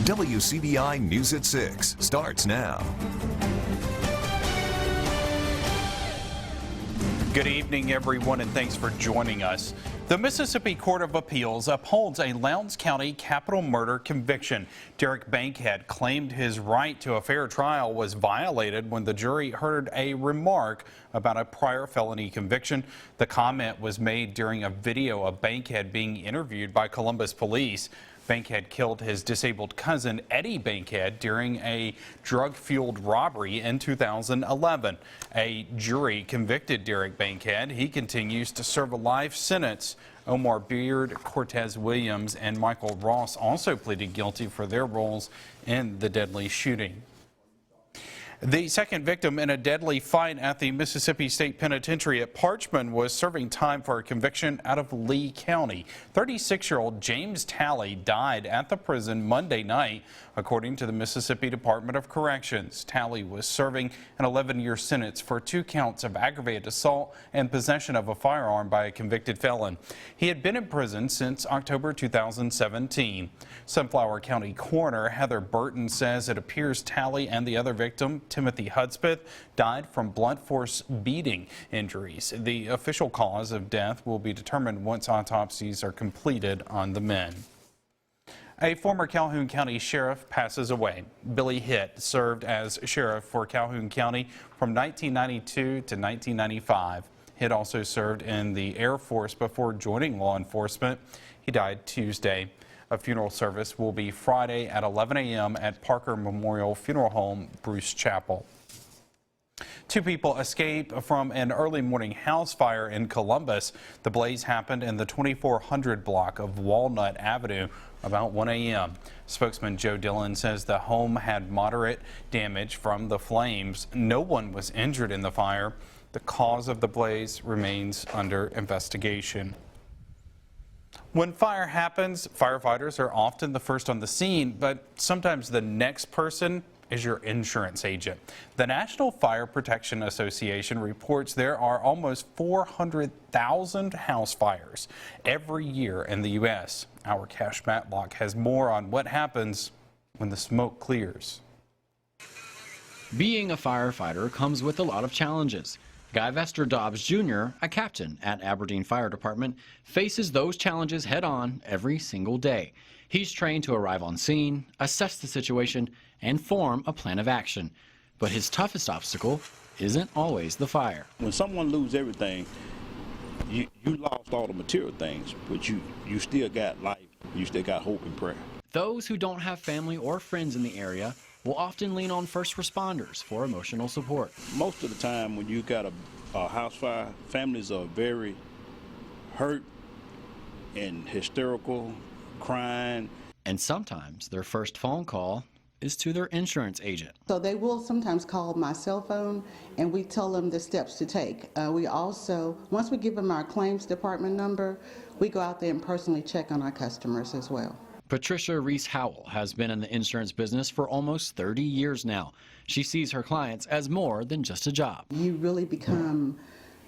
WCBI News at 6 starts now. Good evening, everyone, and thanks for joining us. The Mississippi Court of Appeals upholds a Lowndes County capital murder conviction. Derek Bankhead claimed his right to a fair trial was violated when the jury heard a remark about a prior felony conviction. The comment was made during a video of Bankhead being interviewed by Columbus police. Bankhead killed his disabled cousin, Eddie Bankhead, during a drug-fueled robbery in 2011. A jury convicted Derek Bankhead. He continues to serve a life sentence. Omar Beard, Cortez Williams, and Michael Ross also pleaded guilty for their roles in the deadly shooting. The second victim in a deadly fight at the Mississippi State Penitentiary at PARCHMAN was serving time for a conviction out of Lee County. 36-year-old James Talley died at the prison Monday night, according to the Mississippi Department of Corrections. Talley was serving an 11-year sentence for 2 counts of aggravated assault and possession of a firearm by a convicted felon. He had been in prison since October 2017. Sunflower County Coroner Heather Burton says it appears Talley and the other victim, Timothy Hudspeth, died from blunt force beating injuries. The official cause of death will be determined once autopsies are completed on the men. A former Calhoun County sheriff passes away. Billy Hitt served as sheriff for Calhoun County from 1992 to 1995. Hitt also served in the Air Force before joining law enforcement. He died Tuesday. A funeral service will be Friday at 11 a.m. at Parker Memorial Funeral Home, Bruce Chapel. 2 people escaped from an early morning house fire in Columbus. The blaze happened in the 2400 block of Walnut Avenue about 1 a.m. Spokesman Joe Dillon says the home had moderate damage from the flames. No one was injured in the fire. The cause of the blaze remains under investigation. When fire happens, firefighters are often the first on the scene, but sometimes the next person is your insurance agent. The National Fire Protection Association reports there are almost 400,000 house fires every year in the U.S. Our Cash Matlock has more on what happens when the smoke clears. Being a firefighter comes with a lot of challenges. Guy Vester Dobbs Jr., a captain at Aberdeen Fire Department, faces those challenges head-on every single day. He's trained to arrive on scene, assess the situation, and form a plan of action. But his toughest obstacle isn't always the fire. When someone loses everything, you lost all the material things, but you still got life, you still got hope and prayer. Those who don't have family or friends in the area will often lean on first responders for emotional support. Most of the time when you got a house fire, families are very hurt and hysterical, crying. And sometimes their first phone call is to their insurance agent. So they will sometimes call my cell phone and we tell them the steps to take. We also, once we give them our claims department number, we go out there and personally check on our customers as well. Patricia Reese Howell has been in the insurance business for almost 30 years now. She sees her clients as more than just a job. You really become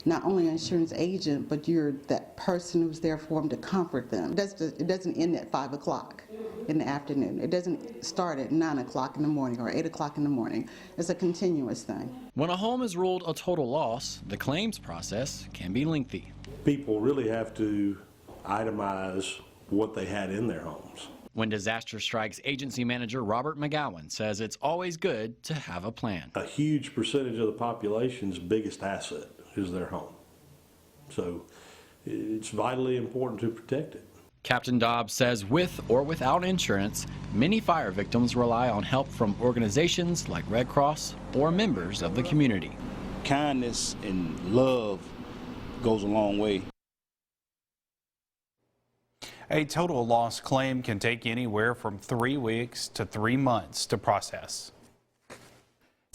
not only an insurance agent, but you're that person who's there for them to comfort them. It doesn't end at 5 o'clock in the afternoon. It doesn't start at 9 o'clock in the morning or 8 o'clock in the morning. It's a continuous thing. When a home is ruled a total loss, the claims process can be lengthy. People really have to itemize what they had in their homes. When disaster strikes, agency manager Robert McGowan says it's always good to have a plan. A huge percentage of the population's biggest asset is their home. So it's vitally important to protect it. Captain Dobbs says with or without insurance, many fire victims rely on help from organizations like Red Cross or members of the community. Kindness and love goes a long way. A total loss claim can take anywhere from 3 weeks to 3 months to process.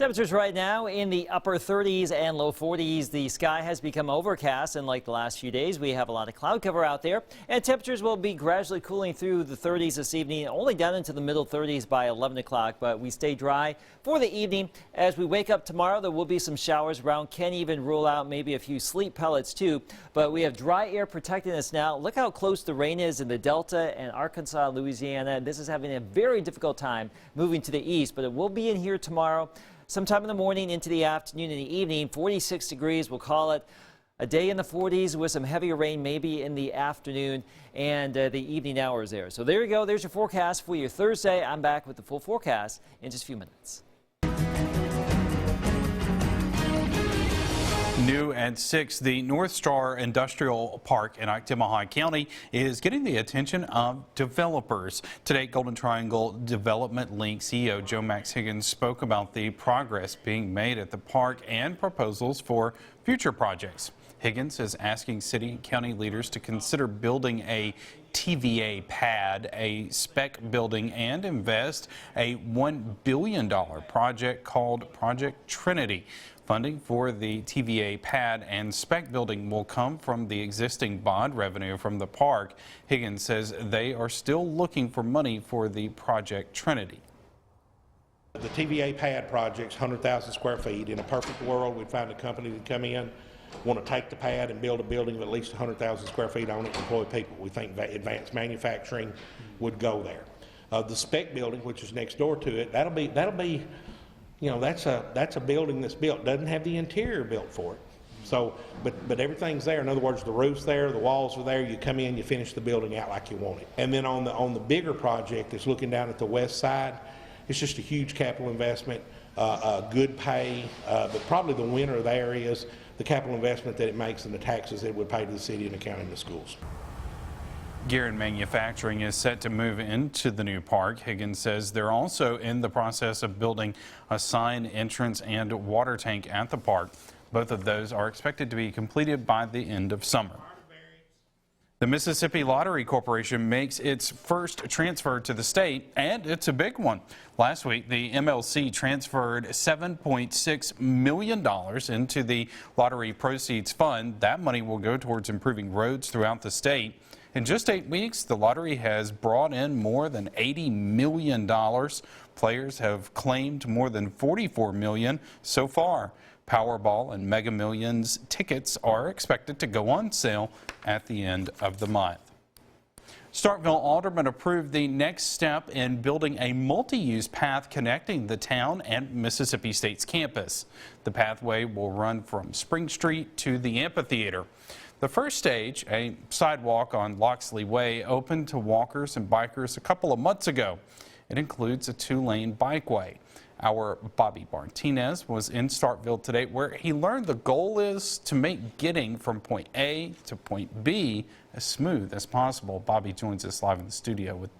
Temperatures right now in the upper 30s and low 40s. The sky has become overcast, and like the last few days, we have a lot of cloud cover out there. And temperatures will be gradually cooling through the 30s this evening, only down into the middle 30s by 11 o'clock. But we stay dry for the evening. As we wake up tomorrow, there will be some showers around. Can't even rule out maybe a few sleet pellets too. But we have dry air protecting us now. Look how close the rain is in the Delta and Arkansas, Louisiana. This is having a very difficult time moving to the east, but it will be in here tomorrow. Sometime in the morning into the afternoon and the evening, 46 degrees, we'll call it. A day in the 40s with some heavier rain maybe in the afternoon and the evening hours there. So there you go. There's your forecast for your Thursday. I'm back with the full forecast in just a few minutes. New at 6, the North Star Industrial Park in Octomahawk County is getting the attention of developers. Today, Golden Triangle Development Link CEO Joe Max Higgins spoke about the progress being made at the park and proposals for future projects. Higgins is asking city and county leaders to consider building a TVA pad, a spec building, and invest a $1 billion project called Project Trinity. Funding for the TVA pad and spec building will come from the existing bond revenue from the park. Higgins says they are still looking for money for the Project Trinity. The TVA pad project's 100,000 square feet. In a perfect world, we'd find a company to come in, want to take the pad and build a building of at least 100,000 square feet on it, employ people. We think advanced manufacturing would go there. The spec building, which is next door to it, that'll be, you know, that's a building that's built, doesn't have the interior built for it. So, but everything's there. In other words, the roof's there, the walls are there. You come in, you finish the building out like you want it. And then on the bigger project that's looking down at the west side, it's just a huge capital investment, good pay, but probably the winner there is the capital investment that it makes and the taxes that it would pay to the city and the county and the schools. Gear Manufacturing is set to move into the new park. Higgins says they're also in the process of building a sign, entrance, and water tank at the park. Both of those are expected to be completed by the end of summer. The Mississippi Lottery Corporation makes its first transfer to the state, and it's a big one. Last week, the MLC transferred $7.6 million into the Lottery Proceeds Fund. That money will go towards improving roads throughout the state. In just 8 weeks, the lottery has brought in more than $80 million. Players have claimed more than $44 million so far. Powerball and Mega Millions tickets are expected to go on sale at the end of the month. Starkville Aldermen approved the next step in building a multi-use path connecting the town and Mississippi State's campus. The pathway will run from Spring Street to the amphitheater. The first stage, a sidewalk on Loxley Way, opened to walkers and bikers a couple of months ago. It includes a 2-lane bikeway. Our Bobby Martinez was in Starkville today, where he learned the goal is to make getting from point A to point B as smooth as possible. Bobby joins us live in the studio with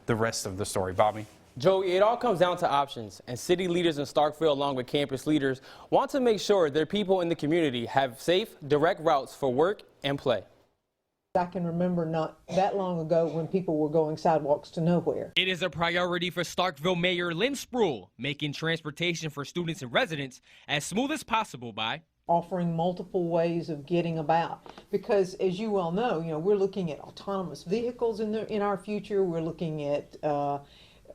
the rest of the story. Bobby. Joey, it all comes down to options, and city leaders in Starkville, along with campus leaders, want to make sure their people in the community have safe, direct routes for work and play. I can remember not that long ago when people were going sidewalks to nowhere. It is a priority for Starkville Mayor Lynn Spruill, making transportation for students and residents as smooth as possible by offering multiple ways of getting about, because as you well know, we're looking at autonomous vehicles in our future. We're looking at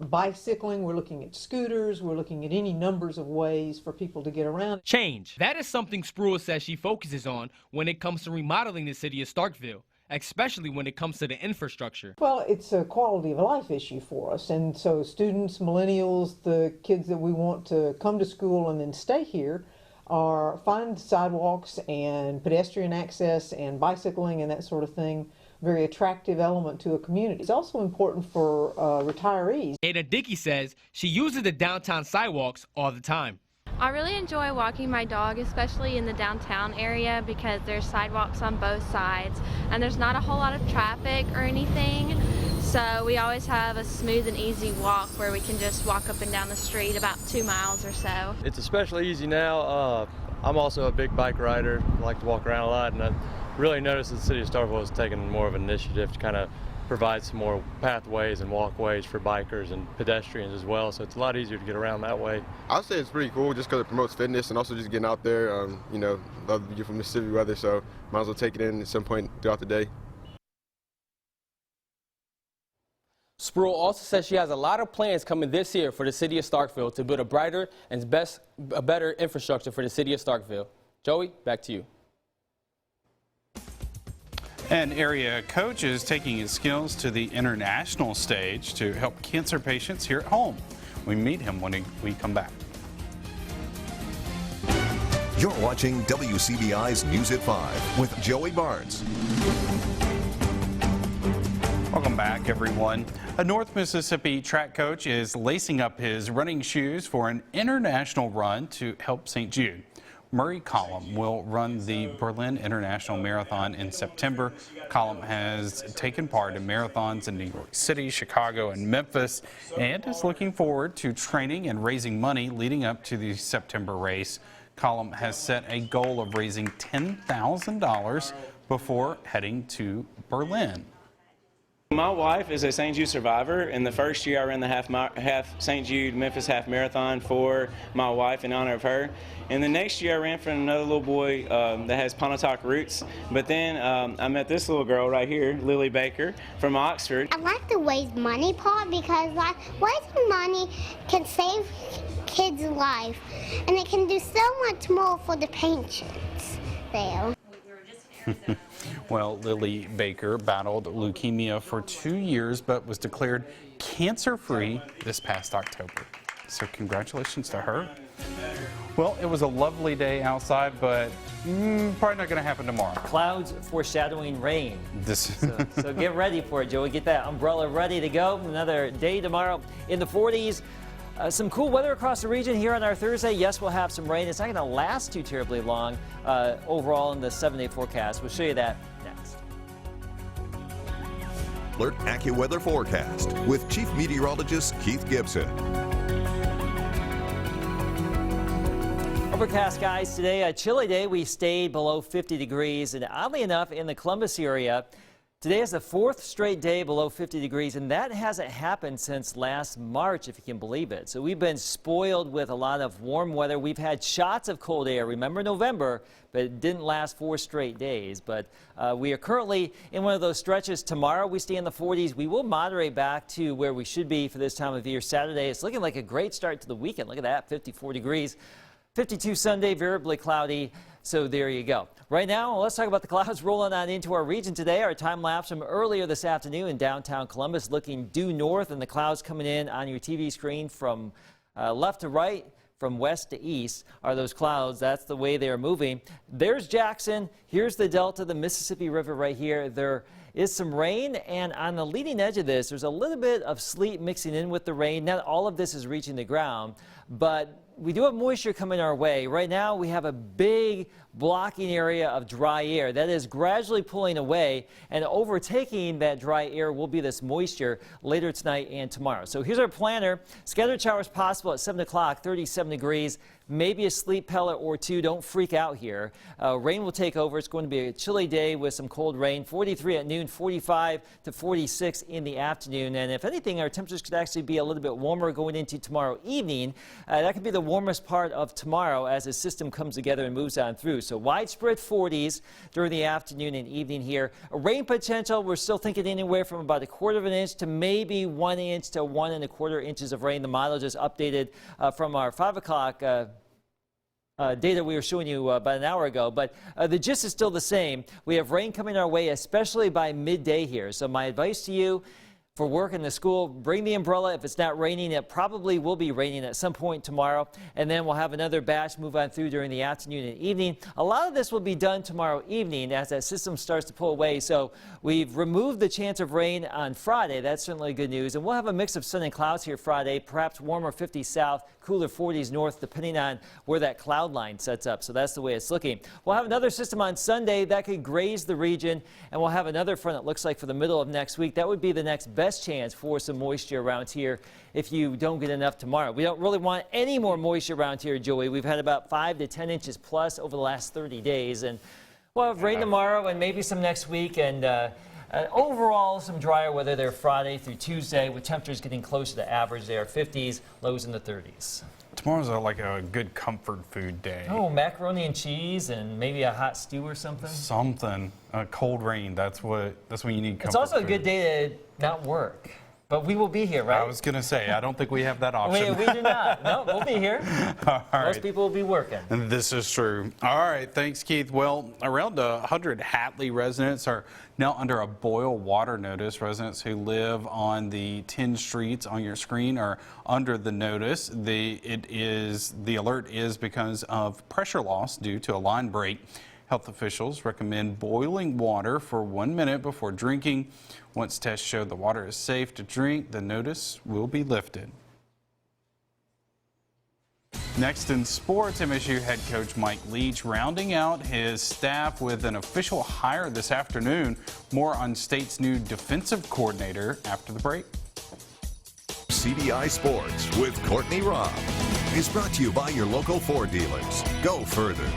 bicycling, we're looking at scooters, we're looking at any numbers of ways for people to get around. Change. That is something Spruill says she focuses on when it comes to remodeling the city of Starkville, especially when it comes to the infrastructure. Well, it's a quality of life issue for us, and so students, millennials, the kids that we want to come to school and then stay here find sidewalks and pedestrian access and bicycling and that sort of thing very attractive element to a community. It's also important for retirees. Ada Dickey says she uses the downtown sidewalks all the time. I really enjoy walking my dog, especially in the downtown area, because there's sidewalks on both sides and there's not a whole lot of traffic or anything. So we always have a smooth and easy walk where we can just walk up and down the street about 2 miles or so. It's especially easy now. I'm also a big bike rider. I like to walk around a lot, and I really noticed that the city of Starkville is taking more of an initiative to kind of provide some more pathways and walkways for bikers and pedestrians as well. So it's a lot easier to get around that way. I'd say it's pretty cool just because it promotes fitness and also just getting out there. You know, love the beautiful Mississippi weather, so might as well take it in at some point throughout the day. Spruill also says she has a lot of plans coming this year for the city of Starkville to build a brighter and a better infrastructure for the city of Starkville. Joey, back to you. An area coach is taking his skills to the international stage to help cancer patients here at home. We meet him when we come back. You're watching WCBI's News at 5 with Joey Barnes. Welcome back, everyone. A North Mississippi track coach is lacing up his running shoes for an international run to help St. Jude. Murray Collum will run the Berlin International Marathon in September. Collum has taken part in marathons in New York City, Chicago, and Memphis, and is looking forward to training and raising money leading up to the September race. Collum has set a goal of raising $10,000 before heading to Berlin. My wife is a St. Jude survivor, and the first year I ran the half St. Jude Memphis half marathon for my wife in honor of her. And the next year I ran for another little boy that has Pontotoc roots. But then I met this little girl right here, Lily Baker from Oxford. I like the raise money part because like raising money can save kids' life, and it can do so much more for the patients there. Well, Lily Baker battled leukemia for 2 years but was declared cancer-free this past October. So congratulations to her. Well, it was a lovely day outside, but probably not going to happen tomorrow. Clouds foreshadowing rain. So get ready for it, Joey. Get that umbrella ready to go. Another day tomorrow in the 40s. Some cool weather across the region here on our Thursday. Yes, we'll have some rain. It's not going to last too terribly long overall in the 7-day forecast. We'll show you that next. Alert AccuWeather forecast with Chief Meteorologist Keith Gibson. Overcast skies today. A chilly day. We stayed below 50 degrees. And oddly enough, in the Columbus area, today is the 4th straight day below 50 degrees, and that hasn't happened since last March, if you can believe it. So we've been spoiled with a lot of warm weather. We've had shots of cold air. Remember November, but it didn't last 4 straight days. But we are currently in one of those stretches. Tomorrow we stay in the 40s. We will moderate back to where we should be for this time of year. Saturday, it's looking like a great start to the weekend. Look at that, 54 degrees. 52 Sunday, variably cloudy. So there you go. Right now, let's talk about the clouds rolling on into our region today. Our time lapse from earlier this afternoon in downtown Columbus looking due north, and the clouds coming in on your TV screen from left to right, from west to east are those clouds. That's the way they're moving. There's Jackson. Here's the delta, the Mississippi River right here. There is some rain, and on the leading edge of this, there's a little bit of sleet mixing in with the rain. Not all of this is reaching the ground, but we do have moisture coming our way. Right now, we have a big blocking area of dry air that is gradually pulling away, and overtaking that dry air will be this moisture later tonight and tomorrow. So here's our planner. Scattered showers possible at 7 o'clock, 37 degrees. Maybe a sleet pellet or two. Don't freak out here. Rain will take over. It's going to be a chilly day with some cold rain. 43 at noon, 45 to 46 in the afternoon. And if anything, our temperatures could actually be a little bit warmer going into tomorrow evening. That could be the warmest part of tomorrow as the system comes together and moves on through. So widespread 40s during the afternoon and evening here. A rain potential, we're still thinking anywhere from about 1/4 of an inch to maybe 1 inch to 1 1/4 inches of rain. The model just updated from our 5 o'clock data we were showing you about an hour ago, but the gist is still the same. We have rain coming our way, especially by midday here. So my advice to you for work in the school, bring the umbrella. If it's not raining, it probably will be raining at some point tomorrow, and then we'll have another batch move on through during the afternoon and evening. A lot of this will be done tomorrow evening as that system starts to pull away. So we've removed the chance of rain on Friday. That's certainly good news, and we'll have a mix of sun and clouds here Friday, perhaps warmer 50s south, cooler 40s north, depending on where that cloud line sets up. So that's the way it's looking. We'll have another system on Sunday that could graze the region, and we'll have another front, it looks like, for the middle of next week. That would be the next best chance for some moisture around here if you don't get enough tomorrow. We don't really want any more moisture around here, Joey. We've had about 5 to 10 inches plus over the last 30 days, and we'll have rain tomorrow and maybe some next week, and Overall, some drier weather there Friday through Tuesday, with temperatures getting closer to average there, 50s, lows in the 30s. Tomorrow's like a good comfort food day. Oh, macaroni and cheese and maybe a hot stew or something. Something. Cold rain. That's when you need comfort. It's also food. a good day to not work. But we will be here, right? I was going to say, I don't think we have that option. we do not. No, we'll be here. All right. Most people will be working. And this is true. All right. Thanks, Keith. Well, around 100 Hatley residents are now under a boil water notice. Residents who live on the 10 streets on your screen are under the notice. The alert is because of pressure loss due to a line break. Health officials recommend boiling water for 1 minute before drinking. Once tests show the water is safe to drink, the notice will be lifted. Next in sports, MSU head coach Mike Leach rounding out his staff with an official hire this afternoon. More on State's new defensive coordinator after the break. CBI Sports with Courtney Robb is brought to you by your local Ford dealers. Go further.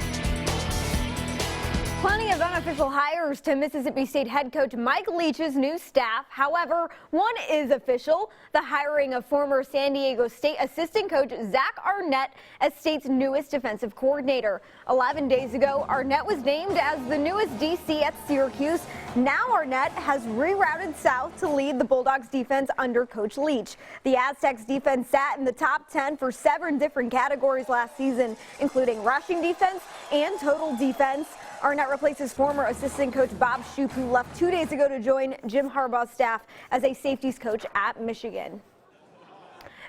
Plenty of unofficial hires to Mississippi State head coach Mike Leach's new staff. However, one is official, the hiring of former San Diego State assistant coach Zach Arnett as State's newest defensive coordinator. 11 days ago, Arnett was named as the newest DC at Syracuse. Now Arnett has rerouted south to lead the Bulldogs defense under Coach Leach. The Aztecs defense sat in the top 10 for 7 different categories last season, including rushing defense and total defense. Arnett replaces former assistant coach Bob Shoop, who left 2 days ago to join Jim Harbaugh's staff as a safeties coach at Michigan.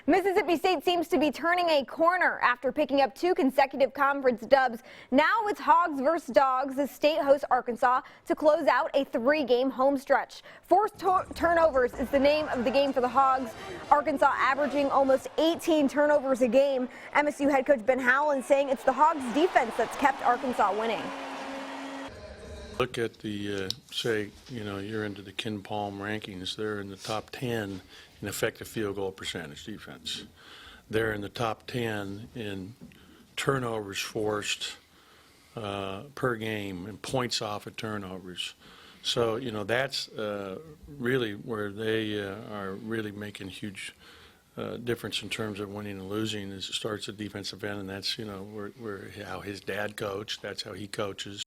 Mississippi State seems to be turning a corner after picking up 2 consecutive conference dubs. Now it's Hogs versus Dogs as State hosts Arkansas to close out a 3-game home stretch. Forced turnovers is the name of the game for the Hogs. Arkansas averaging almost 18 turnovers a game. MSU head coach Ben Howland saying it's the Hogs defense that's kept Arkansas winning. Look at the, you're into the Ken Palm rankings. They're in the top 10 in effective field goal percentage defense. They're in the top 10 in turnovers forced per game and points off of turnovers. So, that's really where they are really making huge difference in terms of winning and losing. Is it starts at defensive end, and that's, where how his dad coached. That's how he coaches.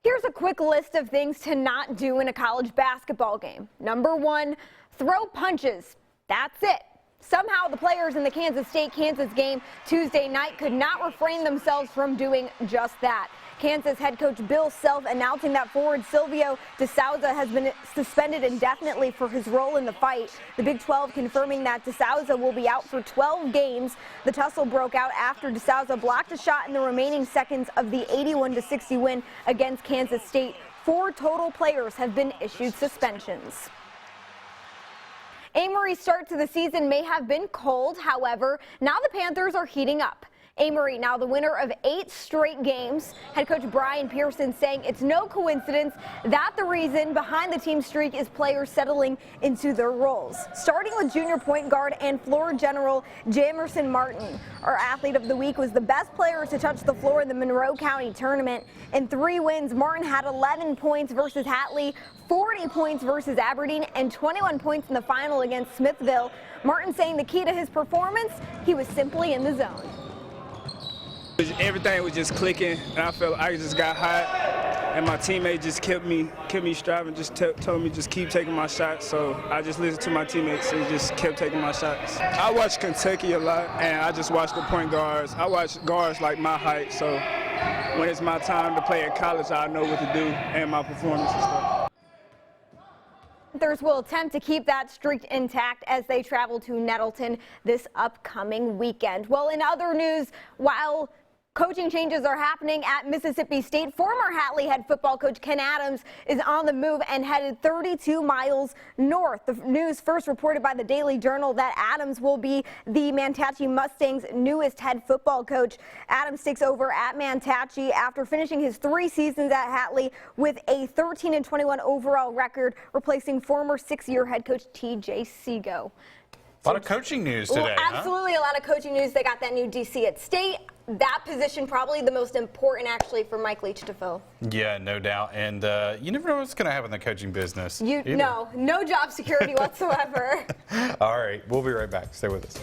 Here's a quick list of things to not do in a college basketball game. Number 1, throw punches. That's it. Somehow the players in the Kansas State-Kansas game Tuesday night could not refrain themselves from doing just that. Kansas head coach Bill Self announcing that forward Silvio DeSouza has been suspended indefinitely for his role in the fight. The Big 12 confirming that DeSouza will be out for 12 games. The tussle broke out after DeSouza blocked a shot in the remaining seconds of the 81-60 win against Kansas State. 4 total players have been issued suspensions. Amory's start to the season may have been cold. However, now the Panthers are heating up. Amory now the winner of 8 straight games. Head coach Brian Pearson saying it's no coincidence that the reason behind the team streak is players settling into their roles. Starting with junior point guard and floor general Jamerson Martin. Our athlete of the week was the best player to touch the floor in the Monroe County tournament. In 3 wins, Martin had 11 points versus Hatley, 40 points versus Aberdeen, and 21 points in the final against Smithville. Martin saying the key to his performance, he was simply in the zone. Everything was just clicking, and I felt I just got hot, and my teammate just kept me striving, just told me just keep taking my shots. So I just listened to my teammates and just kept taking my shots. I watch Kentucky a lot, and I just watch the point guards. I watch guards like my height, so when it's my time to play at college, I know what to do and my performance and stuff. Panthers will attempt to keep that streak intact as they travel to Nettleton this upcoming weekend. Well, in other news, while coaching changes are happening at Mississippi State, former Hatley head football coach Ken Adams is on the move and headed 32 miles north. The news first reported by the Daily Journal that Adams will be the Mantachie Mustangs' newest head football coach. Adams takes over at Mantachie after finishing his 3 seasons at Hatley with a 13-21 overall record, replacing former 6-year head coach T.J. Sego. A lot of coaching news today, Absolutely, a lot of coaching news. They got that new DC at State. that position probably the most important actually for Mike Leach to fill. Yeah, no doubt. And you never know what's going to happen in the coaching business. No job security whatsoever. All right, we'll be right back. Stay with us.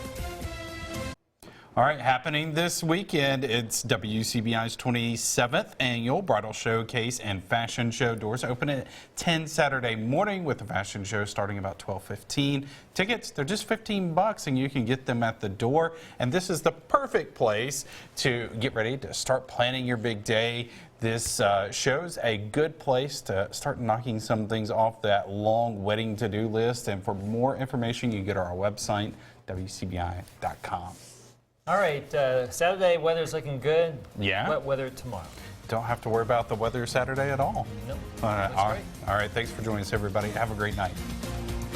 All right, happening this weekend, it's WCBI's 27th annual Bridal Showcase and Fashion Show. Doors open at 10 Saturday morning with the fashion show starting about 12:15. Tickets, they're just $15 and you can get them at the door. And this is the perfect place to get ready to start planning your big day. This shows a good place to start knocking some things off that long wedding to-do list. And for more information, you can go to our website, WCBI.com. All right, Saturday weather's looking good. Yeah. Wet weather tomorrow. Don't have to worry about the weather Saturday at all. Nope. All right, thanks for joining us, everybody. Have a great night.